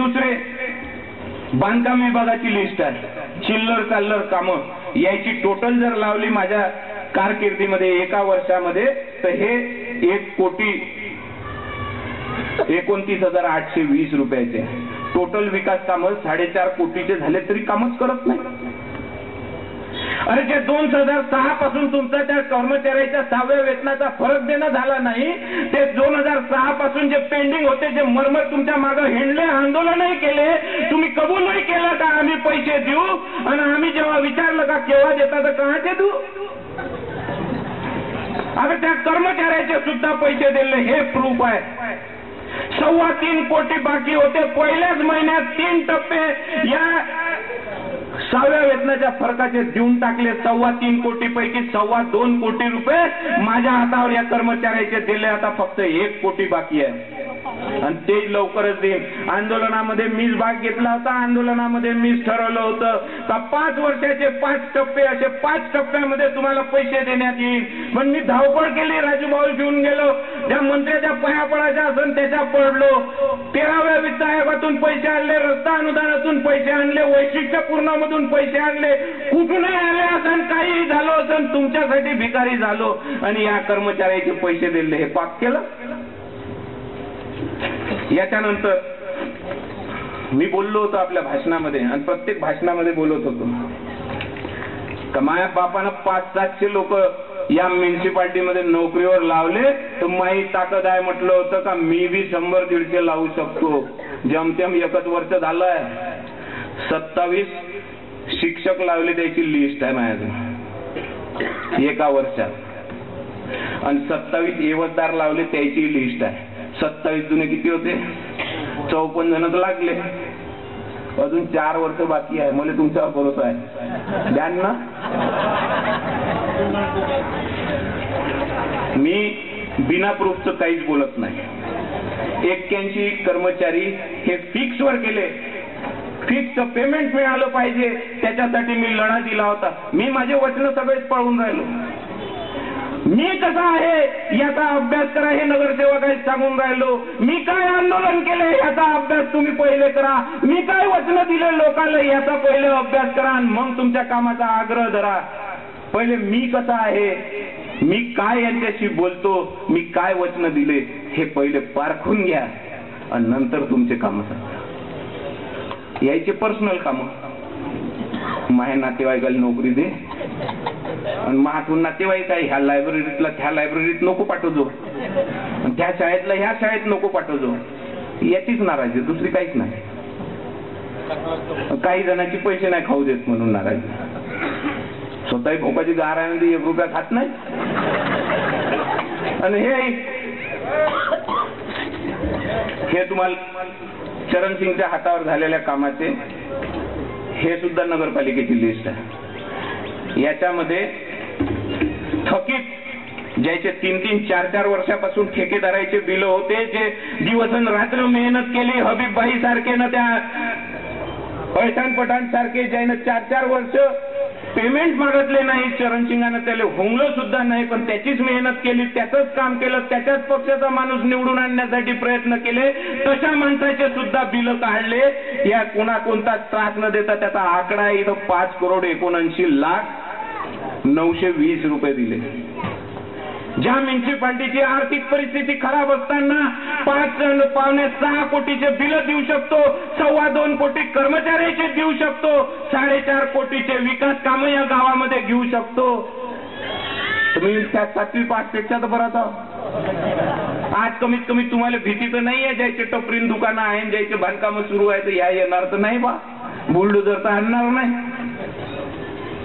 दुसरे बांधकाम विभागाची लिस्ट आहे, चिल्लर चाल्लर कामं याची टोटल जर लावली माझ्या कारकिर्दीमध्ये एका वर्षामध्ये तर हे 1,29,820 रुपयाचे टोटल विकास कामं 4.5 कोटीचे झाले तरी कामच करत नाही. अरे जे 2006 पासून तुमचा त्या कर्मचाऱ्याच्या 6व्या वेतनाचा फरक देणं झाला नाही, ते 2006 पासून जे पेंडिंग होते, जे मरमर तुमच्या मागे हिंडले, आंदोलनही केले, तुम्ही कबूलही केलं का आम्ही पैसे देऊ, आणि आम्ही जेव्हा विचारलं का केव्हा देता तर कहाचे देऊ. अरे त्या कर्मचाऱ्याचे सुद्धा पैसे दिले हे प्रूफ आहे. 3.25 कोटी बाकी होते, पहिल्याच महिन्यात 3 टप्पे या 6व्या वेतनाच्या फरकाचे देऊन टाकले. 3.25 कोटी पैकी 2.25 कोटी रुपये माझ्या हातावर या कर्मचाऱ्याचे दिले. आता फक्त 1 कोटी बाकी आहे आणि ते लवकरच देईन. आंदोलनामध्ये मीच भाग घेतला होता, आंदोलनामध्ये मीच ठरवलं होतं का 5 वर्षाचे 5 टप्पे, असे 5 टप्प्यामध्ये तुम्हाला पैसे देण्यात येईल. पण मी धावपळ केली, राजूभाऊ घेऊन गेलो, ज्या मंत्र्याच्या पाया पडायच्या असून त्याच्या पडलो, 13व्या वित्त आयोगातून पैसे आणले, रस्ता अनुदानातून पैसे आणले, वैशिष्ट्यपूर्ण मधून पैसे आणले, कुठूनही आले असं काही झालो असं तुमच्यासाठी भिकारी झालो आणि या कर्मचाऱ्याचे पैसे दिले. हे पाक केलं. याच्यानंतर मी बोललो होतो आपल्या भाषणामध्ये आणि प्रत्येक भाषणामध्ये बोलत होतो का माझ्या बापानं 500-700 लोक या म्युनिसिपाल्टीमध्ये नोकरीवर लावले तर माझी ताकद आहे म्हटलं होतं का मी बी 100-150 लावू शकतो. जमतेम 1 वर्ष झालंय, 27 शिक्षक लावले त्याची लिस्ट आहे माझ्याकडे एका वर्षात, आणि 27 एवजदार लावले त्याची लिस्ट आहे. 27 जुने किती होते? 54 जण तर लागले. अजून 4 वर्ष बाकी आहे. मला तुमच्यावर भरोसा आहे, द्यान ना. मी बिना प्रूफचं काहीच बोलत नाही. 81 कर्मचारी हे फिक्स वर केले, फिक्स पेमेंट मिळालं पाहिजे त्याच्यासाठी मी लढा दिला होता. मी माझे वचन सगळेच पाळून राहिलो. मी कसा आहे याचा अभ्यास करा हे नगरसेवक आहेत सांगून राहिलो. मी काय आंदोलन केले याचा अभ्यास तुम्ही पहिले करा. मी काय वचन दिले लोकांना याचा पहिले अभ्यास करा आणि मग तुमच्या कामाचा आग्रह धरा. पहिले मी कसा आहे, मी काय यांच्याशी बोलतो, मी काय वचन दिले हे पहिले पारखून घ्या आणि नंतर तुमचे काम सांगा. यायचे पर्सनल काम, माझ्या नातेवाईकाला नोकरी दे आणि माठून नातेवाईक आहे ह्या लायब्ररीतला त्या लायब्ररीत नको पाठवजो, त्या शाळेतला ह्या शाळेत नको पाठवजो. याचीच नाराजी, दुसरी काहीच नाही. काही जणांची पैसे नाही खाऊ देत म्हणून नाराजी. स्वतःही भोकाची गार आहे 1 रुपया खात नाही. आणि हे तुम्हाला चरण सिंगच्या हातावर झालेल्या कामाचे हे सुद्धा नगरपालिकेची लिस्ट आहे. याच्यामध्ये थकीत ज्याचे 3-3, 4-4 वर्षापासून ठेकेदाराचे बिल होते, जे दिवसन रात्र मेहनत केली, हबीबबाई सारखे ना त्या पैठाण पठाण सारखे ज्यानं 4-4 वर्ष पेमेंट मागितले नाही, चरण सिंगानं त्याला होंगलं सुद्धा नाही, पण त्याचीच मेहनत केली, त्याचंच काम केलं, त्याच्याच पक्षाचा माणूस निवडून आणण्यासाठी प्रयत्न केले, तशा माणसाचे सुद्धा बिल काढले. या कोणता त्रास न देता त्याचा आकडा आहे इथं 5,79,20,020 रुपये दिले. ज्या म्युनिसिपाल्टीची आर्थिक परिस्थिती खराब असताना 5.6 कोटीचे बिल देऊ शकतो, 2.25 कोटी कर्मचाऱ्याचे देऊ शकतो, 4.5 कोटीचे विकास कामं या गावामध्ये घेऊ शकतो. तुम्ही त्या 7वी पास पेक्षा तर बराच आहोत. आज कमीत कमी तुम्हाला भीती तर नाही आहे, ज्याचे टपरीन दुकानं आहे, ज्याचे बांधकाम सुरू आहे तर या येणार तर नाही बा, बुलडोजर तर आणणार नाही.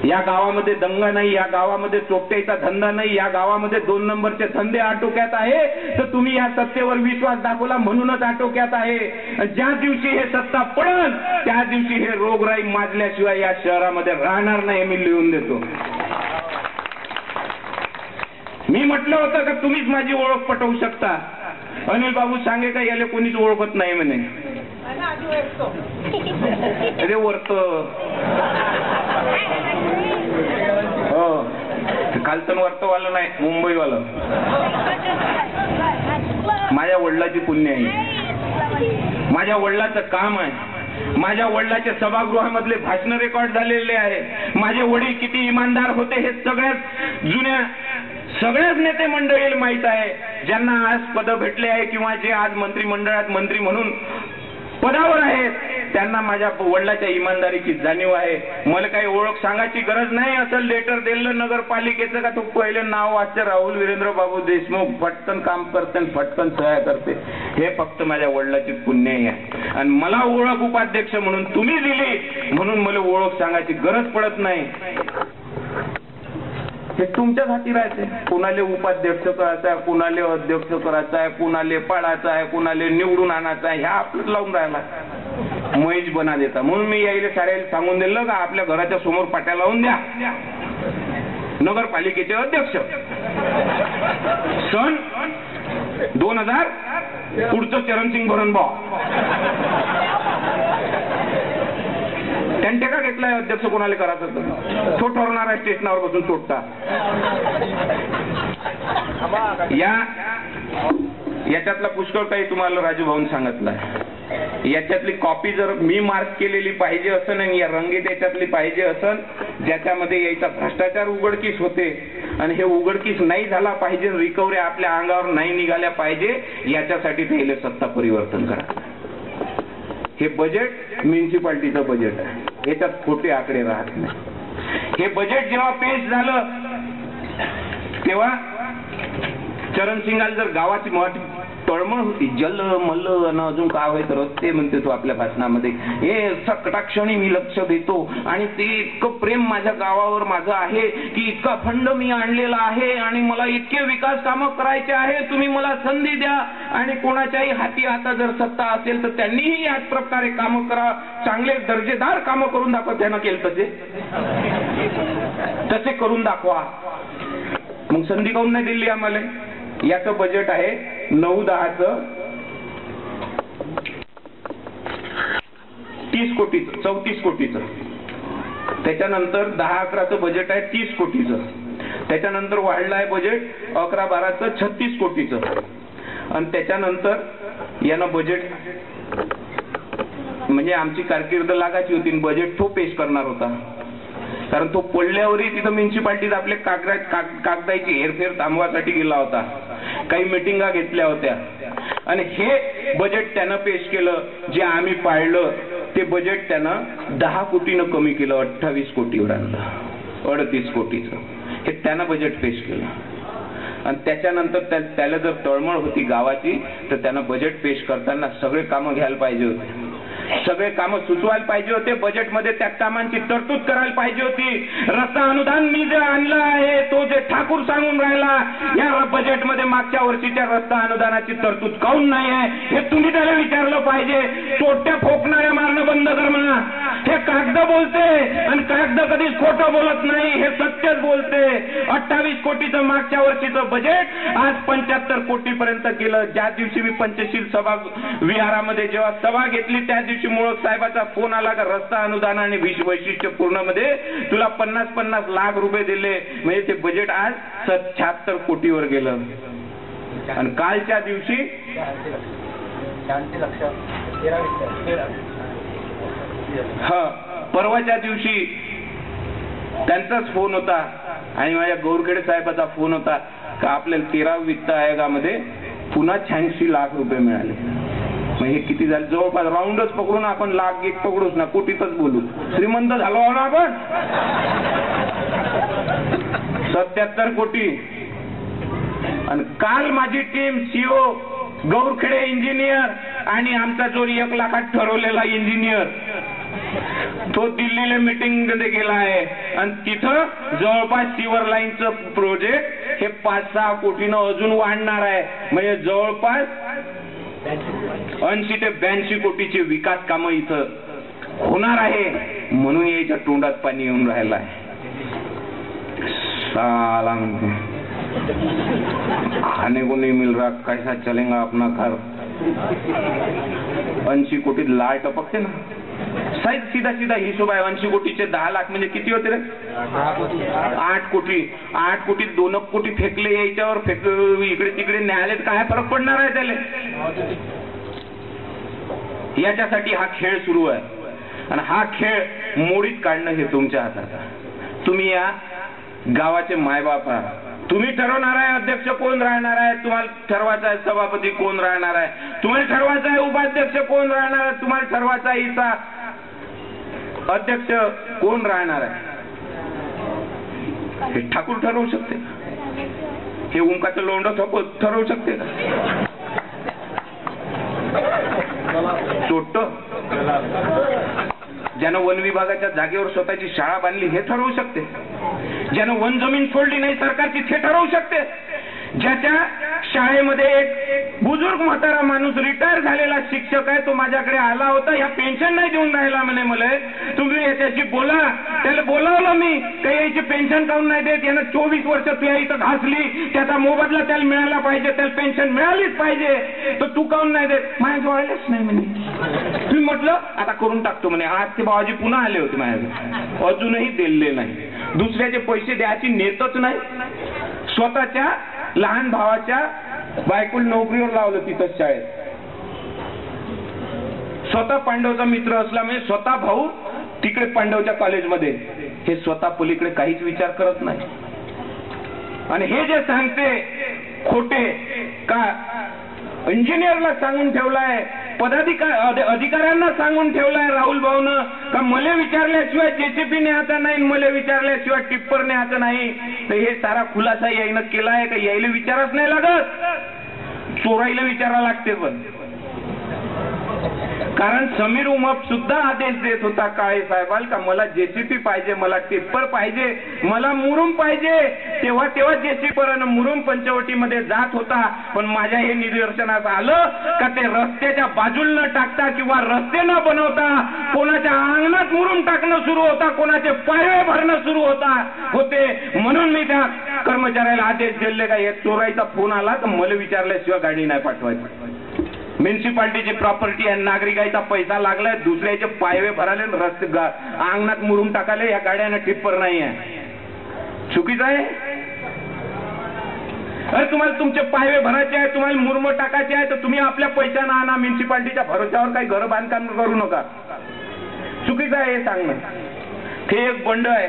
या गावामध्ये दंगा नाही, या गावामध्ये चोट्याचा धंदा नाही, या गावामध्ये 2 नंबरचे धंदे आटोक्यात आहे. तर तुम्ही या सत्तेवर विश्वास दाखवला म्हणूनच आटोक्यात आहे. ज्या दिवशी हे सत्ता पडल त्या दिवशी हे रोगराई माजल्याशिवाय या शहरामध्ये राहणार नाही, मी लिहून देतो. मी म्हटलं होतं का तुम्हीच माझी ओळख पटवू शकता. अनिल बाबू सांगे का याला कोणीच ओळखत नाही म्हणे. अरे वरत हो खालचं वरतवालं नाही, मुंबईवालं. माझ्या वडिलाची पुण्य आहे, माझ्या वडिलाचं काम आहे, माझ्या वडिलाच्या सभागृहामधले भाषण रेकॉर्ड झालेले आहे. माझे वडील किती इमानदार होते हे सगळ्याच नेते मंडळीला माहित आहे, ज्यांना आज पद भेटले आहे किंवा जे आज मंत्रिमंडळात मंत्री म्हणून पदावर आहेत, त्यांना माझ्या वडिलाच्या इमानदारीची जाणीव आहे. मला काही ओळख सांगायची गरज नाही. असं लेटर दिलं नगरपालिकेचं का तो पहिले नाव वाचते राहुल वीरेंद्र बाबू देशमुख, फटकन काम करते फटकन सहाय्य करते. हे फक्त माझ्या वडिलाची पुण्य आहे. आणि मला ओळख उपाध्यक्ष म्हणून तुम्ही दिली म्हणून मला ओळख सांगायची गरज पडत नाही. हे तुमच्याच हाती राहते. कुणाले उपाध्यक्ष करायचा आहे, कुणाले अध्यक्ष करायचा आहे, कुणाले पाडायचा आहे, कुणाले निवडून आणायचा आहे, ह्या आपलं लावून राहिला महेश बना देता. म्हणून मी यायला साऱ्याला सांगून दिलं का आपल्या घराच्या समोर पाट्या लावून द्या नगरपालिकेचे अध्यक्ष. सन 2000 पुढचं चरणसिंग भरणभाव त्यांचे का घेतलाय अध्यक्ष कोणाला करायचं तो ठरवणार आहे स्टेशनावर बसून तोडता. याच्यातला पुष्कळ काही तुम्हाला राजू भाऊन सांगितलंय. याच्यातली कॉपी जर मी मार्क केलेली पाहिजे असं नाही, या रंगीत याच्यातली पाहिजे असं ज्याच्यामध्ये याचा भ्रष्टाचार उघडकीस होते आणि हे उघडकीस नाही झाला पाहिजे, रिकव्हरी आपल्या अंगावर नाही निघाल्या पाहिजे, याच्यासाठी ते सत्ता परिवर्तन करा. हे बजेट म्युन्सिपाल्टीचं बजेट आहे, याच्यात खोटे आकडे राहत नाही. हे बजेट जेव्हा पेश झालं तेव्हा चरणसिंगाला जर गावाची तळमळ होती, जल मल्ल आणि अजून काय व्हायचं रस्ते म्हणते तो आपल्या भाषणामध्ये, हे सकटाक्षणी मी लक्ष देतो आणि ते इतकं प्रेम माझ्या गावावर माझं आहे की इतका फंड मी आणलेला आहे आणि मला इतके विकास कामं करायचे आहे, तुम्ही मला संधी द्या. आणि कोणाच्याही हाती आता जर सत्ता असेल तर त्यांनीही याच प्रकारे कामं करा, चांगले दर्जेदार कामं करून दाखवा. त्यानं केलं तसे करून दाखवा. मग संधी काऊन नाही दिली आम्हाला? याचं बजेट आहे 9-10चं 30 कोटीचं 34 कोटीचं. त्याच्यानंतर 10-11चं बजेट आहे 30 कोटीचं. त्याच्यानंतर वाढलं आहे बजेट 11-12चं 36 कोटीचं. आणि त्याच्यानंतर यानं बजेट म्हणजे आमची कारकीर्द लागायची होती, बजेट तो पेश करणार होता. कारण तो पडल्यावरही तिथं म्युन्सिपाल्टीत आपले कागदाची हेरफेर थांबवासाठी गेला होता, काही मिटिंगा घेतल्या होत्या आणि हे बजेट त्यानं पेश केलं. जे आम्ही पाळलं ते बजेट त्यानं 10 कोटीनं कमी केलं, 28 कोटीवर आणलं, 38 कोटीचं. हे त्यानं बजेट पेश केलं. आणि त्याच्यानंतर त्याला जर तळमळ होती गावाची तर त्यानं बजेट पेश करताना सगळे कामं घ्यायला पाहिजे होते, सगळे कामं सुचवायला पाहिजे होते, बजेटमध्ये त्या कामांची तरतूद करायला पाहिजे होती. रस्ता अनुदान मी जे आणलं आहे तो जे ठाकूर सांगून राहिला या बजेटमध्ये मागच्या वर्षीच्या रस्ता अनुदानाची तरतूद काऊन नाही आहे हे तुम्ही त्याला विचारलं पाहिजे. तोट्या फोकणाऱ्या मारणं बंद कर म्हणा. हे कागद बोलते आणि कागद कधीच खोटं बोलत नाही, हे सत्यच बोलते. 28 कोटीचं मागच्या वर्षीचं बजेट आज 75 कोटीपर्यंत केलं. ज्या दिवशी मी पंचशील सभा विहारामध्ये जेव्हा सभा घेतली त्या दिवशी मोळक साहेबाचा फोन आला का रस्ता अनुदान आणि वैशिष्ट्यपूर्ण मध्ये तुला 50-50 लाख रुपये दिले, म्हणजे ते बजेट आज 76 कोटीवर गेलं. आणि कालच्या दिवशी परवाच्या दिवशी त्यांचाच फोन होता आणि माझ्या गौरखेडे साहेबाचा फोन होता का आपल्याला 13 वित्त आयोगामध्ये पुन्हा 86 लाख रुपये मिळाले. मग हे किती झाले? जवळपास राऊंडच पकडून आपण लाख एक पकडूच ना, कोटीतच बोलू, श्रीमंत झालो ना आपण. 77 कोटी. आणि काल माझी टीम सीओ गौरखेडे इंजिनियर आणि आमचा जो 1 लाखात ठरवलेला इंजिनियर तो दिल्लीला मीटिंग मध्ये गेला आहे आणि तिथं जवळपास सिव्हर लाईनचं प्रोजेक्ट हे 5-6 कोटीनं अजून वाढणार आहे. म्हणजे जवळपास 80 ते 82 कोटीचे विकास कामं इथं होणार आहे. म्हणून याच्या तोंडात पाणी येऊन राहिलं आहे. साला खाने को नहीं मिल रहा, कैसा चलेगा अपना घर. 80 कोटीत लाळ टपकते ना. सीधा सीधा हिशोब आहे. 80 कोटीचे 10 लाख म्हणजे किती होते रे? 8 कोटी. 8 कोटी 2 कोटी फेकले याच्यावर, इकडे तिकडे न्यायालयात काय फरक पडणार आहे त्याला? याच्यासाठी हा खेळ सुरू आहे आणि हा खेळ मोडीत काढणं हे तुमच्या हातात आहे. तुम्ही या गावाचे मायबाप आहात. तुम्ही ठरवणार आहे अध्यक्ष कोण राहणार आहे, तुम्हाला ठरवायचा आहे सभापती कोण राहणार आहे, तुम्हाला ठरवायचा आहे उपाध्यक्ष कोण राहणार आहे, तुम्हाला ठरवायचा आहे इथं अध्यक्ष कोण राहणार आहे. हे ठाकूर ठरवू शकते? हे उंकाचं लोंढ ठरवू शकते का? चोट्ट ज्यानं वन विभागाच्या जागेवर स्वतःची शाळा बांधली हे ठरवू शकते? ज्यानं वन जमीन सोडली नाही सरकारची ते ठरवू शकते? ज्याच्या शाळेमध्ये एक बुजुर्ग म्हातारा माणूस रिटायर झालेला शिक्षक आहे, तो माझ्याकडे आला होता, या पेन्शन नाही देऊन राहिला म्हणे मला, तुम्ही याच्याशी बोला. त्याला बोलावलं मी, काही याची पेन्शन काऊन नाही देत, यानं 24 वर्ष तुझ्या इथं घासली, त्याचा मोबदला त्याला मिळाला पाहिजे, त्याला पेन्शन मिळालीच पाहिजे, तर तू काऊन नाही देत? माझ्या आलेच नाही म्हणे. तुम्ही म्हटलं आता करून टाकतो म्हणे. आज ते बाबाजी पुन्हा आले होते माझ्याकडे, अजूनही दिले नाही. दुसऱ्याचे पैसे द्यायची नेतच नाही. स्वतःच्या लहान भावाच्या बायकोला नोकरीवर लावलं तिथं शाळेत. स्वतः पांडवचा मित्र असला म्हणजे स्वतः भाऊ तिकडे पांडवच्या कॉलेजमध्ये, हे स्वतः पलीकडे काहीच विचार करत नाही. आणि हे जे सांगते खोटे का इंजिनियरला सांगून ठेवलाय, अधिकाऱ्यांना सांगून ठेवलाय राहुल भाऊनं का मला विचारल्याशिवाय जेसीबी न्यायचा नाही, मला विचारल्याशिवाय टिप्पर न्यायचं नाही. तर हे सारा खुलासा यायनं केलाय का? यायला विचारच नाही लागत, चोराईला विचारा लागते. पण कारण समीर उमप सुद्धा आदेश देत होता काळे साहेबाला का मला जेसीबी पाहिजे, मला टिप्पर पाहिजे, मला मुरुम पाहिजे. तेव्हा जेसीबी मुरुम पंचवटीमध्ये जात होता. पण माझ्या हे निदर्शनास आलं का ते रस्त्याच्या बाजूला न टाकता किंवा रस्ते न बनवता कोणाच्या अंगणात मुरुम टाकणं सुरू होता, कोणाचे पायवे भरणं सुरू होते. म्हणून मी त्या कर्मचाऱ्याला आदेश दिले का एक चोराईचा फोन आला तर मला विचारल्याशिवाय गाडी नाही पाठवायची. म्युन्सिपाल्टीची प्रॉपर्टी आहे, नागरिकाचा पैसा लागलाय, दुसऱ्याचे पायवे भराले, रस्ते अंगणात मुरुम टाकाले, या गाड्यानं टिप्पर नाही आहे. चुकीचं आहे? अरे तुम्हाला तुमचे पायवे भरायचे आहे, तुम्हाला मुरुम टाकायचे आहे, तर तुम्ही आपल्या पैशानं आणा. म्युन्सिपाल्टीच्या भरोश्यावर काही घर बांधकाम करू नका. चुकीचं आहे हे सांगणं. हे एक बंड आहे,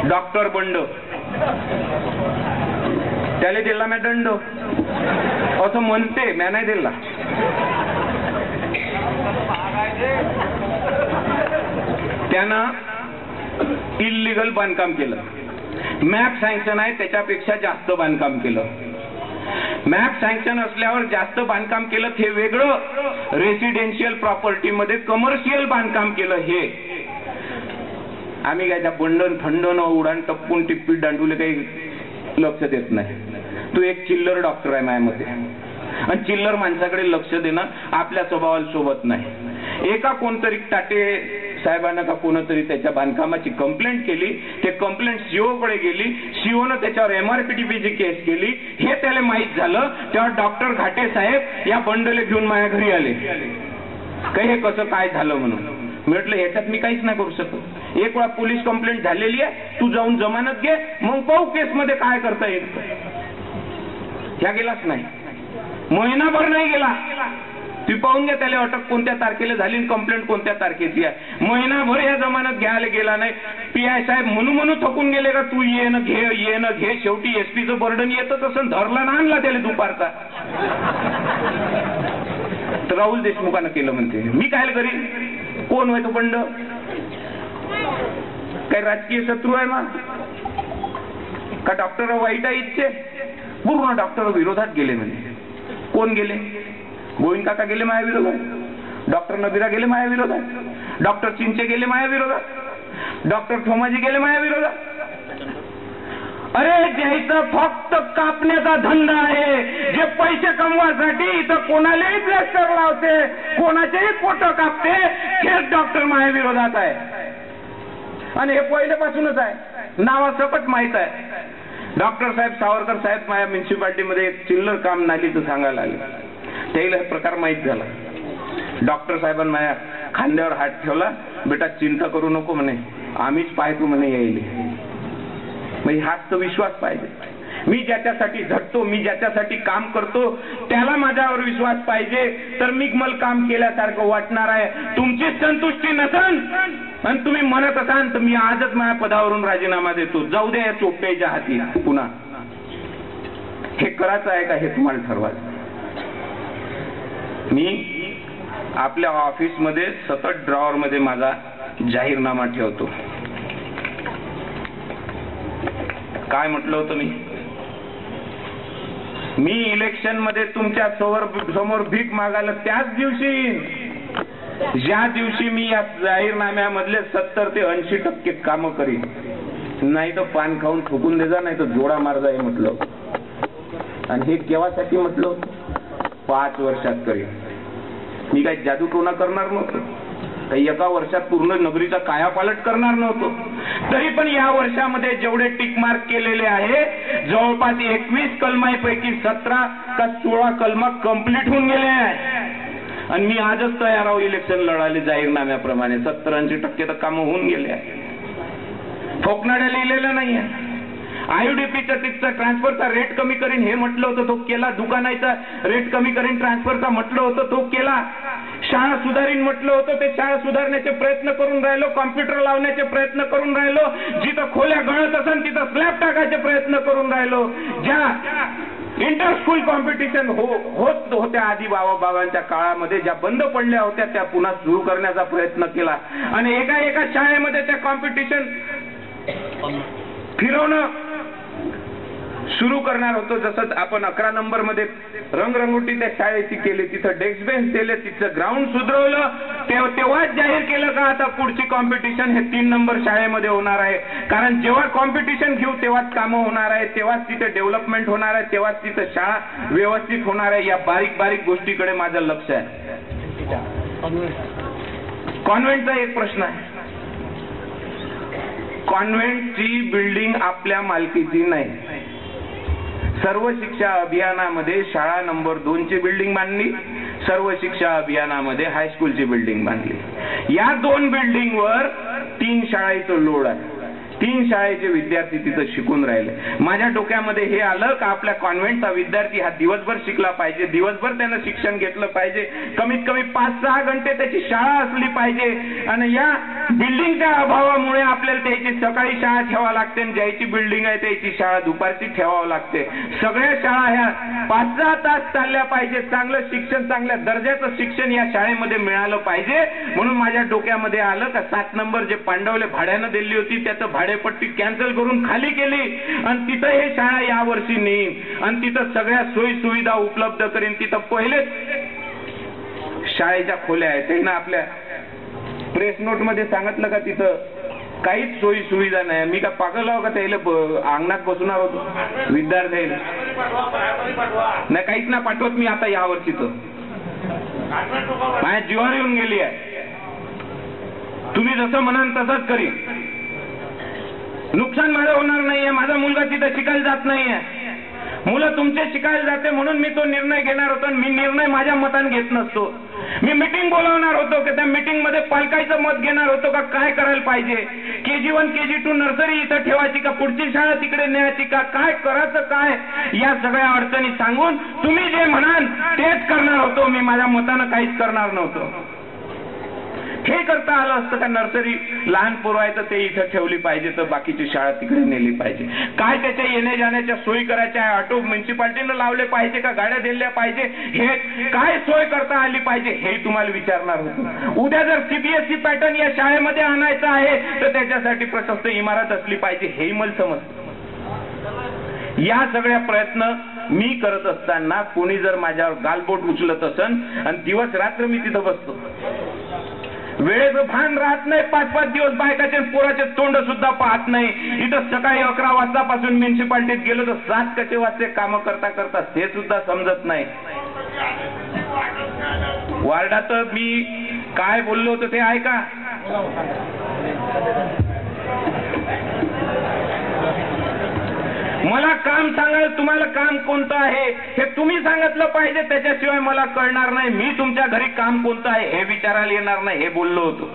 डॉक्टर बंड, त्याला दिला मी दंड असं म्हणते, मी नाही दिला. त्यानं इल्लीगल बांधकाम केलं. मॅप सँक्शन आहे त्याच्यापेक्षा जास्त बांधकाम केलं. मॅप सँक्शन असल्यावर जास्त बांधकाम केलं हे वेगळं, रेसिडेन्शियल प्रॉपर्टीमध्ये कमर्शियल बांधकाम केलं हे. आम्ही काय त्या बंडन फंडन उडान टप्पून टिप्पी दांडूले काही लक्ष देत नाही. तू एक चिल्लर डॉक्टर आहे माझ्या मते, आणि चिल्लर माणसाकडे लक्ष देणं आपल्या स्वभावाला सोबत नाही. एका कोणतरी टाटे साहेबांना का कोणतरी त्याच्या बांधकामाची कंप्लेंट केली, ते कंप्लेंट सीओकडे गेली, सीओनं त्याच्यावर MRPTPची केस केली. हे त्याला माहीत झालं तेव्हा डॉक्टर घाटे साहेब या बंडले घेऊन माझ्या घरी आले. काही हे कसं काय झालं म्हणून. म्हटलं ह्याच्यात मी काहीच नाही करू शकत. एक वेळा पोलीस कंप्लेंट झालेली आहे, तू जाऊन जमानत घे, मग पाहू केस मध्ये काय करता येईल. ह्या गेलाच नाही, महिनाभर नाही गेला. ती पाहून घ्या त्याला अटक कोणत्या तारखेला झाली, कंप्लेंट कोणत्या तारखेची आहे. महिनाभर या जमानत घ्यायला गेला नाही. PI साहेब म्हणू थकून गेले का तू ये न घे. शेवटी SP बर्डन येतच असं धरला ना आणला त्याला दुपारचा. तर राहुल देशमुखानं केलं म्हणते. मी काय करीन? कोण होय तो बंड? काय राजकीय शत्रू आहे ना का? डॉक्टर वाईट आहे इतके? पूर्ण डॉक्टर विरोधात गेले म्हणजे. कोण गेले? गोविंद काका गेले माझ्या विरोधात, डॉक्टर नबीरा गेले माझ्या विरोधात, डॉक्टर चिंचे गेले माझ्या विरोधात, डॉक्टर ठोमाजी गेले माझ्या विरोधात. अरे ज्याचं फक्त कापण्याचा धंदा आहे, जे पैसे कमवासाठी इथं कोणालाही प्लॅस्टर लावते, कोणाचेही फोटो कापते, हेच डॉक्टर माझ्या विरोधात आहे. आणि हे पहिल्यापासूनच आहे, नावासकट माहित आहे. डॉक्टर साहेब सावरकर साहेब माझ्या म्युन्सिपाल्टीमध्ये एक चिल्लर काम नालीचं सांगायला आले. त्याला प्रकार माहीत झाला. डॉक्टर साहेबांनी माझ्या खांद्यावर हात ठेवला, बेटा चिंता करू नको म्हणे, आम्हीच पाहतो म्हणे यायले. म्हणजे हाच तर विश्वास पाहिजे. मी ज्याच्यासाठी झटतो, मी ज्याच्यासाठी काम करतो, त्याला माझ्यावर विश्वास पाहिजे, तर मी मला काम केल्यासारखं वाटणार आहे. तुमची संतुष्टी नसन आणि तुम्ही म्हणत असाल तर मी आजच माझ्या पदावरून राजीनामा देतो, जाऊ द्या या चोपट्याच्या हाती. पुन्हा हे करायचं आहे का हे तुम्हाला ठरवायचं. मी आपल्या ऑफिसमध्ये सतत ड्रॉवर मध्ये माझा जाहीरनामा ठेवतो. काय म्हटलं होतं मी इलेक्शन मध्ये तुमच्या समोर भीक मागायला त्याच दिवशी, ज्या दिवशी मी या जाहीरनाम्यामधले 70 ते 80% कामं करीन. नाही तर पान खाऊन ठोकून दे जा, नाही तर जोडा मार जा म्हटलं. आणि हे केव्हासाठी म्हटलं, 5 वर्षात करीन. मी काही जादू टोना करणार नव्हतो, काही एका वर्षात पूर्ण नगरीचा कायापालट करणार नव्हतो. तरी पण या वर्षामध्ये जेवढे टिक मार्क केलेले आहे, जवळपास 21 कलमांपैकी 17 का 16 कलमा कंप्लीट होऊन गेले आहे. आणि मी आजच तयार आहो इलेक्शन लढायला जाहीरनाम्याप्रमाणे. 70-80% तर कामं होऊन गेले आहे. ठोकणाऱ्या लिहिलेलं नाहीये. आययुडीपीचा तिथचा ट्रान्सफरचा रेट कमी करीन हे म्हटलं होतं, तो केला. दुकानाचा रेट कमी करीन ट्रान्सफरचा म्हटलं होतं, तो केला. शाळा सुधारीन म्हटलं होतं, ते शाळा सुधारण्याचे प्रयत्न करून राहिलो. कॉम्प्युटर लावण्याचे प्रयत्न करून राहिलो. जिथं खोल्या गळत असेल तिथं स्लॅब टाकायचे प्रयत्न करून राहिलो. ज्या इंटर स्कूल कॉम्पिटिशन होत होत्या आधी बाबांच्या काळामध्ये, ज्या बंद पडल्या होत्या त्या पुन्हा सुरू करण्याचा प्रयत्न केला. आणि एका शाळेमध्ये त्या कॉम्पिटिशन फिरवणं सुरू करणार होतो. जसं आपण 11 नंबर मध्ये रंगरंगोटी त्या शाळेची केली, तिथं डेस्क बेंच दिले, तिथं ग्राउंड सुधरवलं. तेव्हाच जाहीर केलं का आता पुढची कॉम्पिटिशन हे 3 नंबर शाळेमध्ये होणार आहे. कारण जेव्हा कॉम्पिटिशन घेऊ तेव्हाच कामं होणार आहे, तेव्हाच तिथे डेव्हलपमेंट होणार आहे, तेव्हाच तिथं शाळा व्यवस्थित होणार आहे. या बारीक बारीक गोष्टीकडे माझं लक्ष आहे. कॉन्व्हेंटचा एक प्रश्न आहे. कॉन्व्हेंटची बिल्डिंग आपल्या मालकीची नाही. सर्व शिक्षा अभियानामध्ये शाळा नंबर 2ची बिल्डिंग बांधली, सर्व शिक्षा अभियानामध्ये हायस्कूलची बिल्डिंग बांधली. या 2 बिल्डिंगवर 3 शाळेचं लोड आहे. 3 शाळेचे विद्यार्थी तिथं शिकून राहिले. माझ्या डोक्यामध्ये हे आलं का आपल्या कॉन्व्हेंटचा विद्यार्थी हा दिवसभर शिकला पाहिजे, दिवसभर त्यानं शिक्षण घेतलं पाहिजे, कमीत कमी 5-6 घंटे त्याची शाळा असली पाहिजे. आणि या बिल्डिंगच्या अभावामुळे आपल्याला त्याची सकाळी शाळा ठेवावी लागते, ज्याची बिल्डिंग आहे त्याची शाळा दुपारची ठेवावी लागते. सगळ्या शाळा ह्या 5-6 तास चालल्या पाहिजे. चांगलं शिक्षण, चांगल्या दर्जाचं शिक्षण या शाळेमध्ये मिळालं पाहिजे. म्हणून माझ्या डोक्यामध्ये आलं का 7 नंबर जे पांडवले भाड्यानं दिली होती त्याचं भाडेपट्टी कॅन्सल करून खाली केली आणि तिथं हे शाळा यावर्षी नेईन आणि तिथं सगळ्या सोयी सुविधा उपलब्ध करीन. तिथं पहिलेच शाळेच्या खोल्या आहेत. त्यानं आपल्या प्रेस नोट मध्ये सांगितलं का तिथं काहीच सोयी सुविधा नाही. मी का पागल आहो का त्याला अंगणात बसवणार होतो विद्यार्थ्याला? नाही, काहीच ना पाठवत मी आता यावर्षी. तर माझ्या जीवावर येऊन गेली आहे. तुम्ही जसं म्हणाल तसंच करीन. नुकसान माझं होणार नाहीये. माझा मुलगा तिथं शिकायला जात नाहीये. मुलं तुमचे शिकायला जाते म्हणून मी तो निर्णय घेणार होतो. मी निर्णय माझ्या मताने घेत नसतो. मी मीटिंग बोलावणार होतो की त्या मीटिंग मध्ये पालकांचं मत घेणार होतो का काय करायला पाहिजे, KG1 KG2 नर्सरी इथं ठेवायची का, पुढची शाळा तिकडे न्यायची का, काय करायचं, काय या सगळ्या अडचणी सांगून तुम्ही जे म्हणाल तेच करणार होतो. मी माझ्या मतानं काहीच करणार नव्हतो. हे करता आलं असतं का नर्सरी लहान पोरवायचं ते इथं ठेवली पाहिजे तर बाकीची शाळा तिकडे नेली पाहिजे, काय त्याच्या येण्या जाण्याच्या सोयी करायच्या, ऑटो म्युन्सिपाल्टीनं लावले पाहिजे का गाड्या दिल्या पाहिजे, हे काय सोय करता आली पाहिजे हे तुम्हाला विचारणार होतो. उद्या जर CBSE पॅटर्न या शाळेमध्ये आणायचा आहे तर त्याच्यासाठी प्रशस्त इमारत असली पाहिजे हेही मला समजतं. या सगळ्या प्रयत्न मी करत असताना कोणी जर माझ्यावर गालबोट उचलत असन आणि दिवस रात्र मी तिथं बसतो, वेळेचं भान राहत नाही, 5-5 दिवस बायकाचे पोराचे तोंड सुद्धा पाहत नाही. इथं सकाळी 11 वाजतापासून म्युन्सिपाल्टीत गेलो तर 7 कसे वाजते काम करता करता हे सुद्धा समजत नाही. वार्डात मी काय बोललो होतो ते ऐका. मला काम सांगाल, तुम्हाला काम कोणतं आहे हे तुम्ही सांगितलं पाहिजे, त्याच्याशिवाय मला कळणार नाही. मी तुमच्या घरी काम कोणतं आहे हे विचारायला येणार नाही, हे बोललो होतो.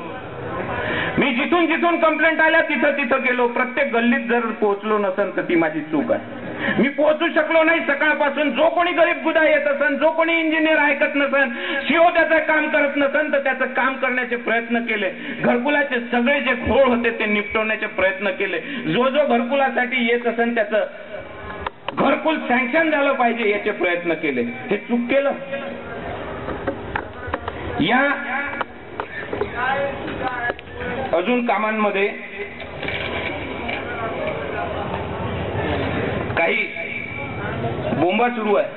मी जिथून जिथून कंप्लेंट आल्या तिथं तिथं गेलो. प्रत्येक गल्लीत जर पोहोचलो नसेल तर ती माझी चूक आहे. मी पोहोचू शकलो नाही सकाळपासून. जो कोणी गरीब गुदा येत असन, जो कोणी इंजिनियर ऐकत नसन, सीओ त्याचं काम करत नसन, तर त्याचं काम करण्याचे प्रयत्न केले. घरकुलाचे सगळे जे घोळ होते ते निपटवण्याचे प्रयत्न केले. जो जो घरकुलासाठी येत असन त्याचं घरकुल सँक्शन झालं पाहिजे याचे प्रयत्न केले. हे चूक केलं. या अजून कामांमध्ये काही बोंबा सुरू आहे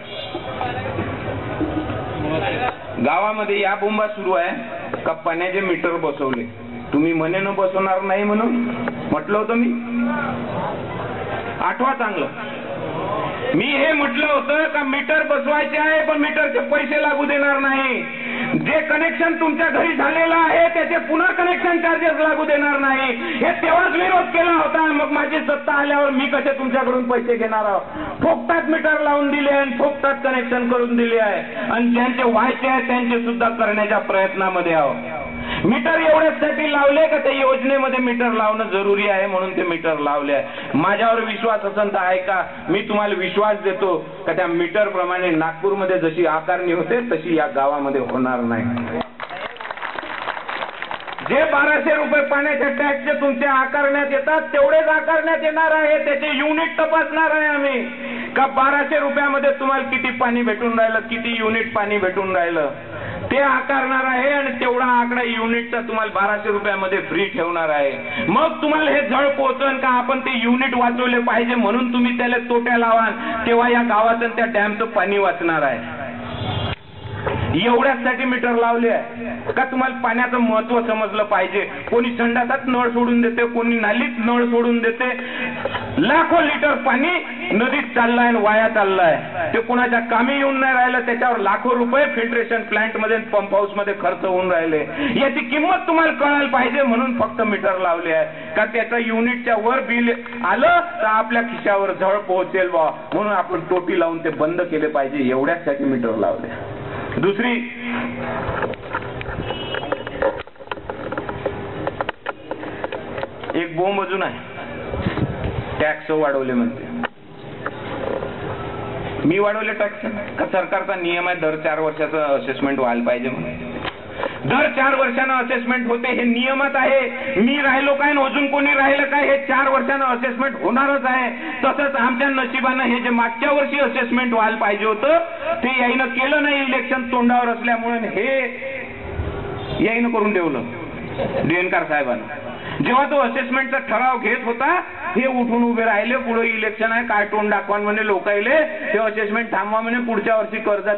गावामध्ये. या बोंबा सुरू आहे का पाण्याचे मीटर बसवले. तुम्ही म्हणे न बसवणार नाही म्हणून म्हटलं होतं मी. आठवा चांगलं. मी हे म्हटलं होतं का मीटर बसवायचे आहे पण मीटरचे पैसे लागू देणार नाही. जे कनेक्शन तुमच्या घरी झालेलं आहे त्याचे पुन्हा कनेक्शन चार्जेस लागू देणार नाही. हे तेव्हाच विरोध केला होता. मग माझी सत्ता आल्यावर मी कसे तुमच्याकडून पैसे घेणार आहोत. फुकटात मीटर लावून दिले आणि फुकटात कनेक्शन करून दिले आहे आणि ज्यांचे व्हायचे आहे त्यांचे सुद्धा करण्याच्या प्रयत्नामध्ये आहोत. मीटर एवढ्यासाठी लावले का त्या योजनेमध्ये मीटर लावणं जरुरी आहे म्हणून ते मीटर लावले आहे. माझ्यावर विश्वास असेल तर ऐका. मी तुम्हाला विश्वास देतो का त्या मीटर प्रमाणे नागपूरमध्ये जशी आकारणी होते तशी या गावामध्ये होणार नाही. जे 1200 रुपये पाण्याच्या टॅक्सचे तुमच्या आकारण्यात येतात तेवढेच आकारण्यात येणार आहे. त्याचे युनिट तपासणार आहे आम्ही का 1200 रुपयामध्ये तुम्हाला किती पाणी भेटून राहिलं, किती युनिट पाणी भेटून राहिलं ते आकारणार आहे आणि तेवढा आकडा युनिटचा तुम्हाला 1200 रुपयामध्ये फ्री ठेवणार आहे. मग तुम्हाला हे झळ पोहोचन का आपण ते युनिट वाचवले पाहिजे म्हणून तुम्ही त्याला तोट्या लावाल, तेव्हा या गावाचं त्या डॅमचं पाणी वाचणार आहे. एवढ्यासाठी मीटर लावले आहे का तुम्हाला पाण्याचं महत्व समजलं पाहिजे. कोणी संडासात नळ सोडून देते, कोणी नालीत नळ सोडून देते. लाखो लिटर पाणी नदीत चाललंय आणि वाया चाललंय. ते कोणाच्या कामी येऊन नाही राहिलं. त्याच्यावर लाखो रुपये फिल्ट्रेशन प्लांट मध्ये, पंप हाऊस मध्ये खर्च होऊन राहिले. याची किंमत तुम्हाला कळायला पाहिजे म्हणून फक्त मीटर लावले आहे का त्याचं युनिटच्या वर बिल आलं तर आपल्या खिशावर झळ पोहोचेल बा म्हणून आपण टोपी लावून ते बंद केले पाहिजे. एवढ्यासाठी मीटर लावले. दुसरी एक बोंब अजून आहे. टॅक्स वाढवले म्हणते. मी वाढवले टॅक्स का सरकारचा नियम आहे दर 4 वर्षाचं असेसमेंट व्हायला पाहिजे म्हणून. दर 4 वर्षानं असेसमेंट होते हे नियमात आहे. मी राहिलो काय अजून कोणी राहिलं काय हे 4 वर्षानं असेसमेंट होणारच आहे. तसंच आमच्या नशिबानं हे जे मागच्या वर्षी असेसमेंट व्हायला पाहिजे होतं ते याईनं केलं नाही. इलेक्शन तोंडावर असल्यामुळे हे याईनं करून ठेवलं डीएनकर साहेबांना. जेव्हा तो असेसमेंटचा ठराव घेत होता हे उठून उभे राहिले. पुढे इलेक्शन आहे काय तोंड दाखवा म्हणे लोकायले. हे असेसमेंट थांबवा म्हणे पुढच्या वर्षी कर्जात